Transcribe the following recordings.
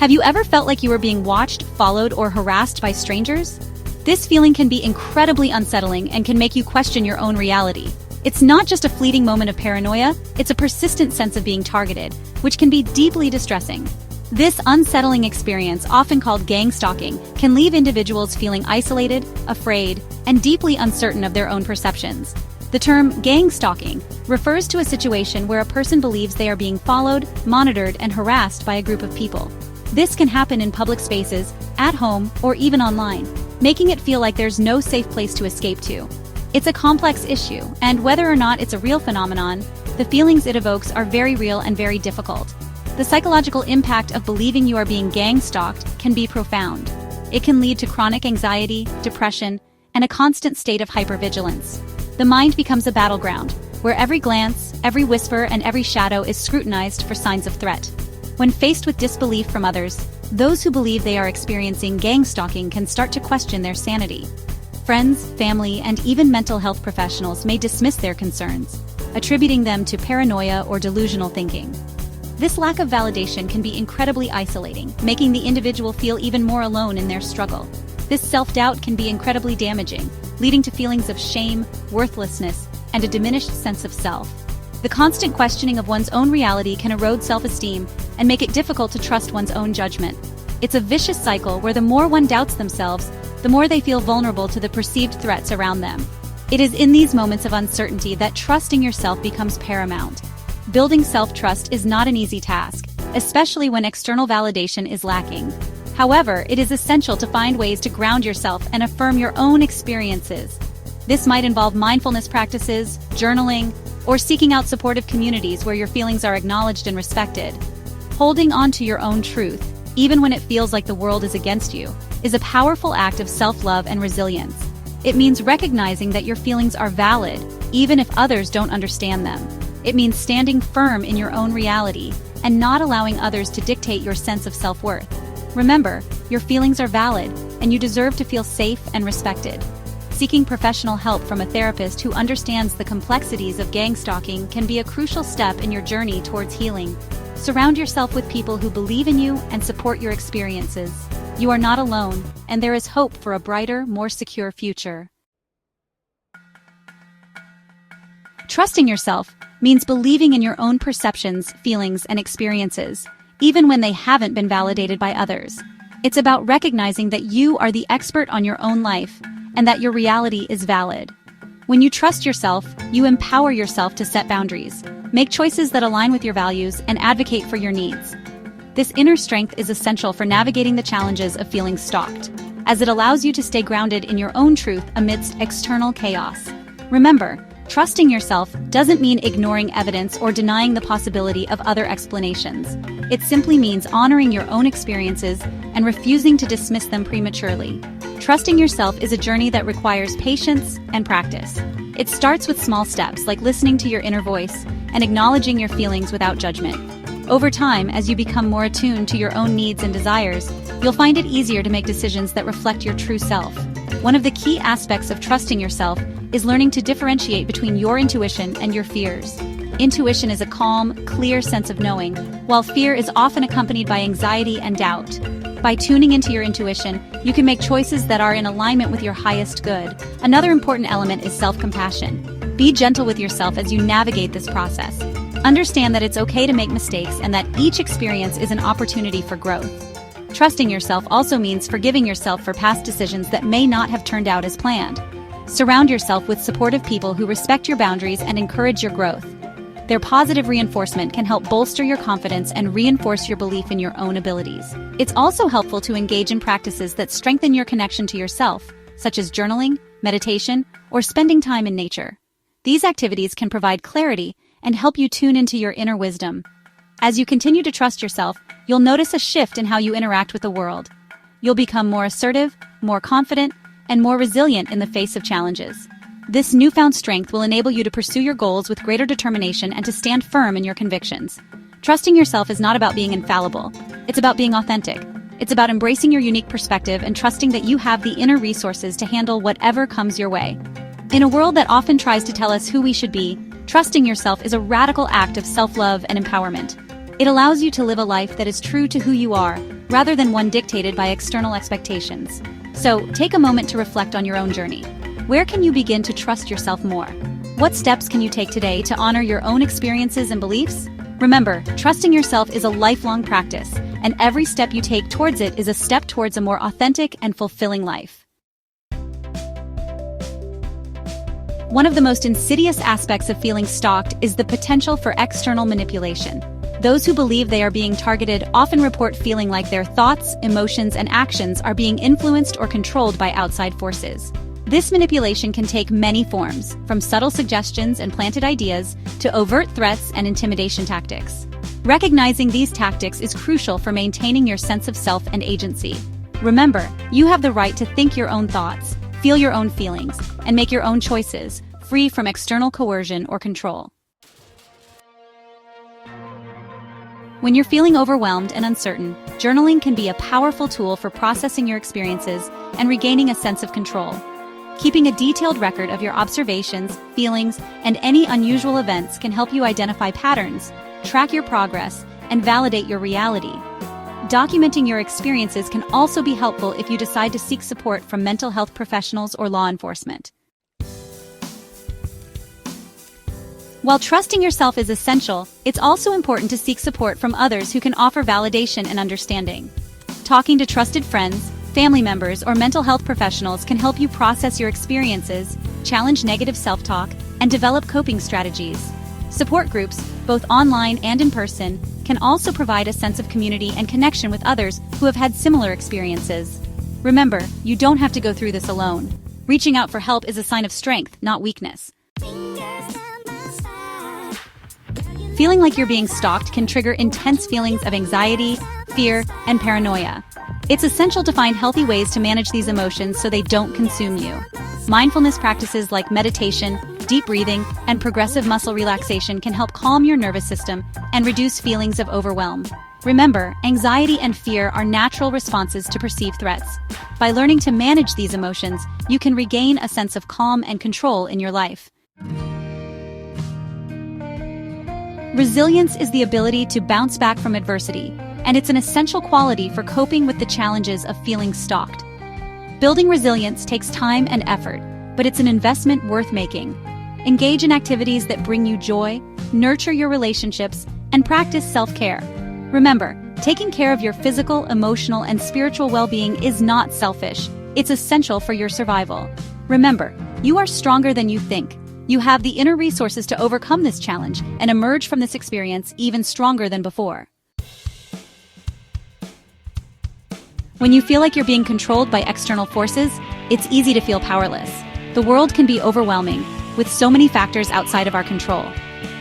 Have you ever felt like you were being watched, followed, or harassed by strangers? This feeling can be incredibly unsettling and can make you question your own reality. It's not just a fleeting moment of paranoia, it's a persistent sense of being targeted, which can be deeply distressing. This unsettling experience, often called gang stalking, can leave individuals feeling isolated, afraid, and deeply uncertain of their own perceptions. The term gang stalking refers to a situation where a person believes they are being followed, monitored, and harassed by a group of people. This can happen in public spaces, at home, or even online, making it feel like there's no safe place to escape to. It's a complex issue, and whether or not it's a real phenomenon, the feelings it evokes are very real and very difficult. The psychological impact of believing you are being gang stalked can be profound. It can lead to chronic anxiety, depression, and a constant state of hypervigilance. The mind becomes a battleground, where every glance, every whisper, and every shadow is scrutinized for signs of threat. When faced with disbelief from others, those who believe they are experiencing gang stalking can start to question their sanity. Friends, family, and even mental health professionals may dismiss their concerns, attributing them to paranoia or delusional thinking. This lack of validation can be incredibly isolating, making the individual feel even more alone in their struggle. This self-doubt can be incredibly damaging, leading to feelings of shame, worthlessness, and a diminished sense of self. The constant questioning of one's own reality can erode self-esteem and make it difficult to trust one's own judgment. It's a vicious cycle where the more one doubts themselves, the more they feel vulnerable to the perceived threats around them. It is in these moments of uncertainty that trusting yourself becomes paramount. Building self-trust is not an easy task, especially when external validation is lacking. However, it is essential to find ways to ground yourself and affirm your own experiences. This might involve mindfulness practices, journaling, or seeking out supportive communities where your feelings are acknowledged and respected. Holding on to your own truth, even when it feels like the world is against you, is a powerful act of self-love and resilience. It means recognizing that your feelings are valid, even if others don't understand them. It means standing firm in your own reality and not allowing others to dictate your sense of self-worth. Remember, your feelings are valid, and you deserve to feel safe and respected. Seeking professional help from a therapist who understands the complexities of gang stalking can be a crucial step in your journey towards healing. Surround yourself with people who believe in you and support your experiences. You are not alone, and there is hope for a brighter, more secure future. Trusting yourself means believing in your own perceptions, feelings, and experiences, even when they haven't been validated by others. It's about recognizing that you are the expert on your own life, and that your reality is valid. When you trust yourself, you empower yourself to set boundaries, make choices that align with your values, and advocate for your needs. This inner strength is essential for navigating the challenges of feeling stalked, as it allows you to stay grounded in your own truth amidst external chaos. Remember, trusting yourself doesn't mean ignoring evidence or denying the possibility of other explanations. It simply means honoring your own experiences and refusing to dismiss them prematurely. Trusting yourself is a journey that requires patience and practice. It starts with small steps like listening to your inner voice and acknowledging your feelings without judgment. Over time, as you become more attuned to your own needs and desires, you'll find it easier to make decisions that reflect your true self. One of the key aspects of trusting yourself is learning to differentiate between your intuition and your fears. Intuition is a calm, clear sense of knowing, while fear is often accompanied by anxiety and doubt. By tuning into your intuition, you can make choices that are in alignment with your highest good. Another important element is self-compassion. Be gentle with yourself as you navigate this process. Understand that it's okay to make mistakes and that each experience is an opportunity for growth. Trusting yourself also means forgiving yourself for past decisions that may not have turned out as planned. Surround yourself with supportive people who respect your boundaries and encourage your growth. Their positive reinforcement can help bolster your confidence and reinforce your belief in your own abilities. It's also helpful to engage in practices that strengthen your connection to yourself, such as journaling, meditation, or spending time in nature. These activities can provide clarity and help you tune into your inner wisdom. As you continue to trust yourself, you'll notice a shift in how you interact with the world. You'll become more assertive, more confident, and more resilient in the face of challenges. This newfound strength will enable you to pursue your goals with greater determination and to stand firm in your convictions. Trusting yourself is not about being infallible. It's about being authentic. It's about embracing your unique perspective and trusting that you have the inner resources to handle whatever comes your way. In a world that often tries to tell us who we should be, trusting yourself is a radical act of self-love and empowerment. It allows you to live a life that is true to who you are, rather than one dictated by external expectations. So, take a moment to reflect on your own journey. Where can you begin to trust yourself more? What steps can you take today to honor your own experiences and beliefs? Remember, trusting yourself is a lifelong practice, and every step you take towards it is a step towards a more authentic and fulfilling life. One of the most insidious aspects of feeling stalked is the potential for external manipulation. Those who believe they are being targeted often report feeling like their thoughts, emotions, and actions are being influenced or controlled by outside forces. This manipulation can take many forms, from subtle suggestions and planted ideas to overt threats and intimidation tactics. Recognizing these tactics is crucial for maintaining your sense of self and agency. Remember, you have the right to think your own thoughts, feel your own feelings, and make your own choices, free from external coercion or control. When you're feeling overwhelmed and uncertain, journaling can be a powerful tool for processing your experiences and regaining a sense of control. Keeping a detailed record of your observations, feelings, and any unusual events can help you identify patterns, track your progress, and validate your reality. Documenting your experiences can also be helpful if you decide to seek support from mental health professionals or law enforcement. While trusting yourself is essential, it's also important to seek support from others who can offer validation and understanding. Talking to trusted friends, family members, or mental health professionals can help you process your experiences, challenge negative self-talk, and develop coping strategies. Support groups, both online and in person, can also provide a sense of community and connection with others who have had similar experiences. Remember, you don't have to go through this alone. Reaching out for help is a sign of strength, not weakness. Feeling like you're being stalked can trigger intense feelings of anxiety, fear, and paranoia. It's essential to find healthy ways to manage these emotions so they don't consume you. Mindfulness practices like meditation, deep breathing, and progressive muscle relaxation can help calm your nervous system and reduce feelings of overwhelm. Remember, anxiety and fear are natural responses to perceived threats. By learning to manage these emotions, you can regain a sense of calm and control in your life. Resilience is the ability to bounce back from adversity, and it's an essential quality for coping with the challenges of feeling stalked. Building resilience takes time and effort, but it's an investment worth making. Engage in activities that bring you joy, nurture your relationships, and practice self-care. Remember, taking care of your physical, emotional, and spiritual well-being is not selfish. It's essential for your survival. Remember, you are stronger than you think. You have the inner resources to overcome this challenge and emerge from this experience even stronger than before. When you feel like you're being controlled by external forces, it's easy to feel powerless. The world can be overwhelming, with so many factors outside of our control.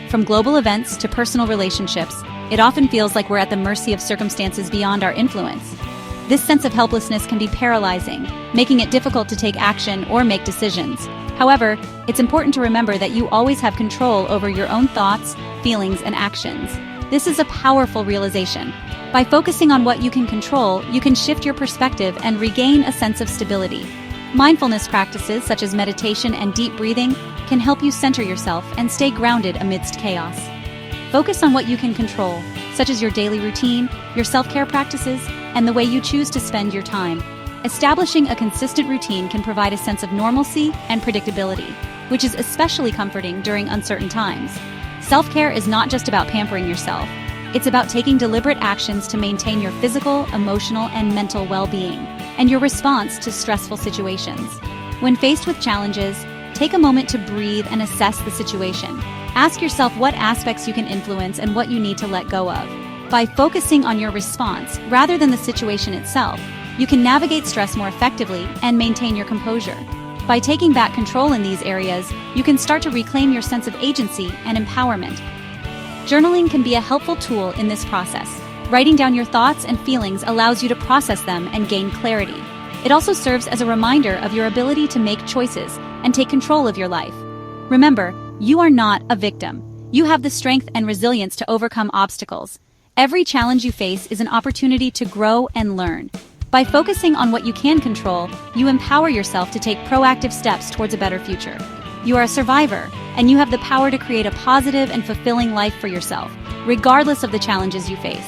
From global events to personal relationships, it often feels like we're at the mercy of circumstances beyond our influence. This sense of helplessness can be paralyzing, making it difficult to take action or make decisions. However, it's important to remember that you always have control over your own thoughts, feelings, and actions. This is a powerful realization. By focusing on what you can control, you can shift your perspective and regain a sense of stability. Mindfulness practices such as meditation and deep breathing can help you center yourself and stay grounded amidst chaos. Focus on what you can control, such as your daily routine, your self-care practices, and the way you choose to spend your time. Establishing a consistent routine can provide a sense of normalcy and predictability, which is especially comforting during uncertain times. Self-care is not just about pampering yourself. It's about taking deliberate actions to maintain your physical, emotional, and mental well-being, and your response to stressful situations. When faced with challenges, take a moment to breathe and assess the situation. Ask yourself what aspects you can influence and what you need to let go of. By focusing on your response rather than the situation itself, you can navigate stress more effectively and maintain your composure. By taking back control in these areas, you can start to reclaim your sense of agency and empowerment. Journaling can be a helpful tool in this process. Writing down your thoughts and feelings allows you to process them and gain clarity. It also serves as a reminder of your ability to make choices and take control of your life. Remember, you are not a victim. You have the strength and resilience to overcome obstacles. Every challenge you face is an opportunity to grow and learn. By focusing on what you can control, you empower yourself to take proactive steps towards a better future. You are a survivor, and you have the power to create a positive and fulfilling life for yourself, regardless of the challenges you face.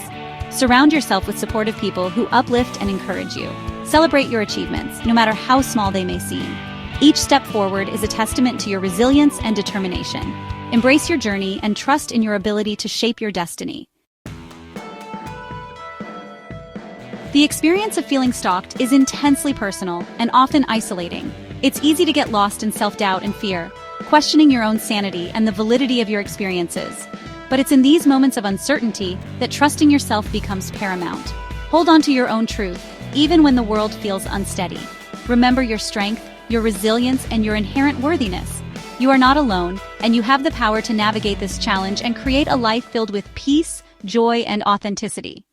Surround yourself with supportive people who uplift and encourage you. Celebrate your achievements, no matter how small they may seem. Each step forward is a testament to your resilience and determination. Embrace your journey and trust in your ability to shape your destiny. The experience of feeling stalked is intensely personal and often isolating. It's easy to get lost in self-doubt and fear, questioning your own sanity and the validity of your experiences. But it's in these moments of uncertainty that trusting yourself becomes paramount. Hold on to your own truth, even when the world feels unsteady. Remember your strength, your resilience, and your inherent worthiness. You are not alone, and you have the power to navigate this challenge and create a life filled with peace, joy, and authenticity.